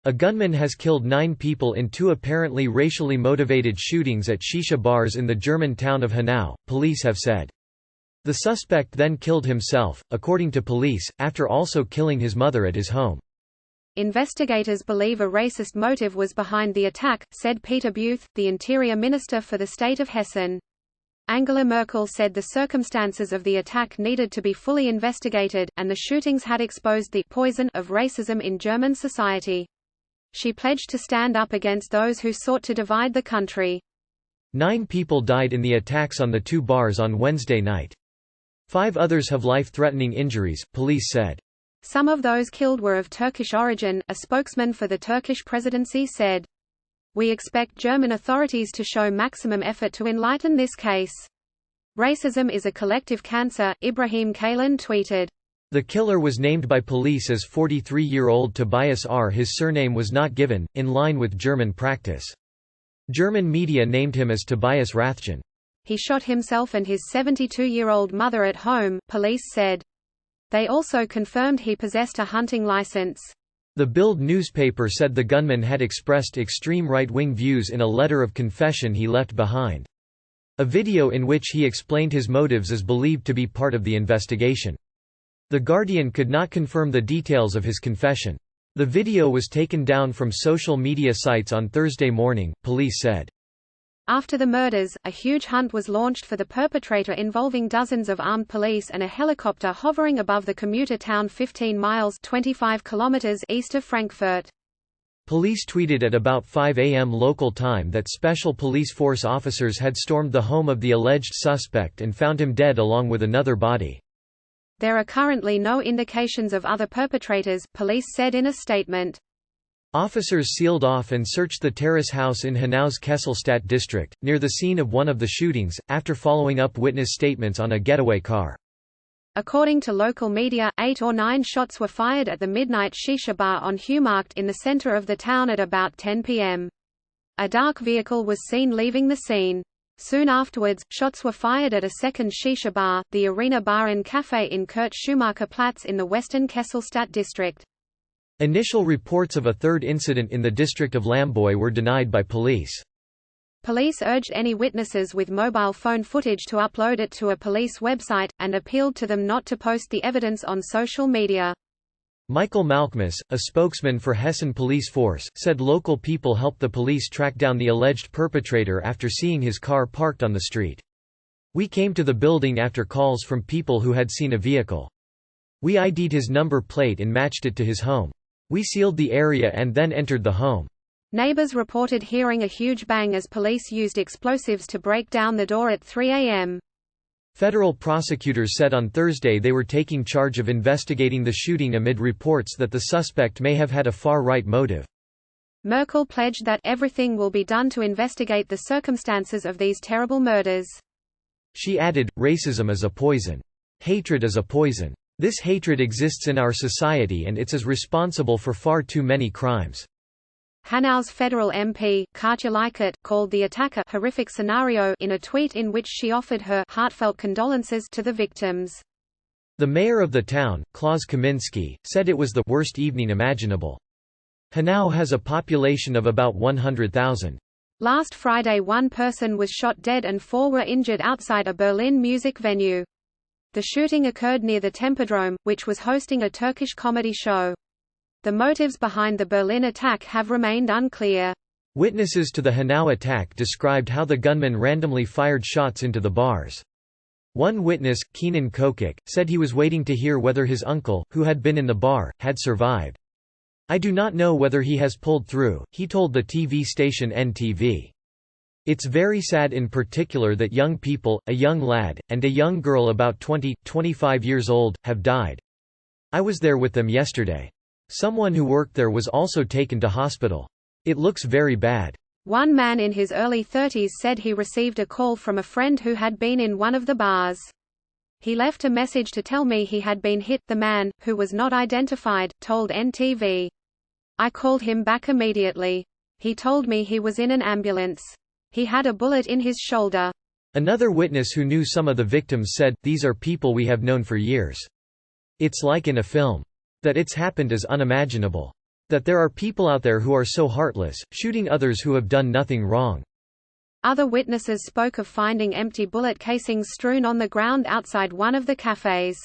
A gunman has killed 9 people in 2 apparently racially motivated shootings at shisha bars in the German town of Hanau, police have said. The suspect then killed himself, according to police, after also killing his mother at his home. Investigators believe a racist motive was behind the attack, said Peter Buth, the Interior Minister for the state of Hessen. Angela Merkel said the circumstances of the attack needed to be fully investigated, and the shootings had exposed the poison of racism in German society. She pledged to stand up against those who sought to divide the country. 9 people died in the attacks on the 2 bars on Wednesday night. 5 others have life-threatening injuries, police said. Some of those killed were of Turkish origin, a spokesman for the Turkish presidency said. We expect German authorities to show maximum effort to enlighten this case. Racism is a collective cancer, Ibrahim Kalin tweeted. The killer was named by police as 43-year-old Tobias R. His surname was not given, in line with German practice. German media named him as Tobias Rathjen. He shot himself and his 72-year-old mother at home, police said. They also confirmed he possessed a hunting license. The Bild newspaper said the gunman had expressed extreme right-wing views in a letter of confession he left behind. A video in which he explained his motives is believed to be part of the investigation. The Guardian could not confirm the details of his confession. The video was taken down from social media sites on Thursday morning, police said. After the murders, a huge hunt was launched for the perpetrator involving dozens of armed police and a helicopter hovering above the commuter town 15 miles 25 kilometers east of Frankfurt. Police tweeted at about 5 a.m. local time that special police force officers had stormed the home of the alleged suspect and found him dead along with another body. There are currently no indications of other perpetrators, police said in a statement. Officers sealed off and searched the terrace house in Hanau's Kesselstadt district, near the scene of one of the shootings, after following up witness statements on a getaway car. According to local media, 8 or 9 shots were fired at the midnight shisha bar on Humarkt in the center of the town at about 10 p.m. A dark vehicle was seen leaving the scene. Soon afterwards, shots were fired at a second shisha bar, the Arena Bar and Café in Kurt-Schumacher Platz in the western Kesselstadt district. Initial reports of a third incident in the district of Lamboy were denied by police. Police urged any witnesses with mobile phone footage to upload it to a police website, and appealed to them not to post the evidence on social media. Michael Malkmus, a spokesman for Hessen Police Force, said local people helped the police track down the alleged perpetrator after seeing his car parked on the street. We came to the building after calls from people who had seen a vehicle. We ID'd his number plate and matched it to his home. We sealed the area and then entered the home. Neighbors reported hearing a huge bang as police used explosives to break down the door at 3 a.m. Federal prosecutors said on Thursday they were taking charge of investigating the shooting amid reports that the suspect may have had a far-right motive. Merkel pledged that everything will be done to investigate the circumstances of these terrible murders. She added, racism is a poison. Hatred is a poison. This hatred exists in our society and it's responsible for far too many crimes. Hanau's federal MP, Katja Leichert, called the attack a horrific scenario in a tweet in which she offered her heartfelt condolences to the victims. The mayor of the town, Klaus Kaminski, said it was the worst evening imaginable. Hanau has a population of about 100,000. Last Friday 1 person was shot dead and 4 were injured outside a Berlin music venue. The shooting occurred near the Tempodrome, which was hosting a Turkish comedy show. The motives behind the Berlin attack have remained unclear. Witnesses to the Hanau attack described how the gunman randomly fired shots into the bars. One witness, Kenan Kokik, said he was waiting to hear whether his uncle, who had been in the bar, had survived. I do not know whether he has pulled through, he told the TV station NTV. It's very sad in particular that young people, a young lad, and a young girl about 20–25 years old, have died. I was there with them yesterday. Someone who worked there was also taken to hospital. It looks very bad. One man in his early 30s said he received a call from a friend who had been in one of the bars. He left a message to tell me he had been hit. The man, who was not identified, told NTV. I called him back immediately. He told me he was in an ambulance. He had a bullet in his shoulder. Another witness who knew some of the victims said, "These are people we have known for years. It's like in a film. That it's happened is unimaginable." That there are people out there who are so heartless, shooting others who have done nothing wrong." Other witnesses spoke of finding empty bullet casings strewn on the ground outside one of the cafes.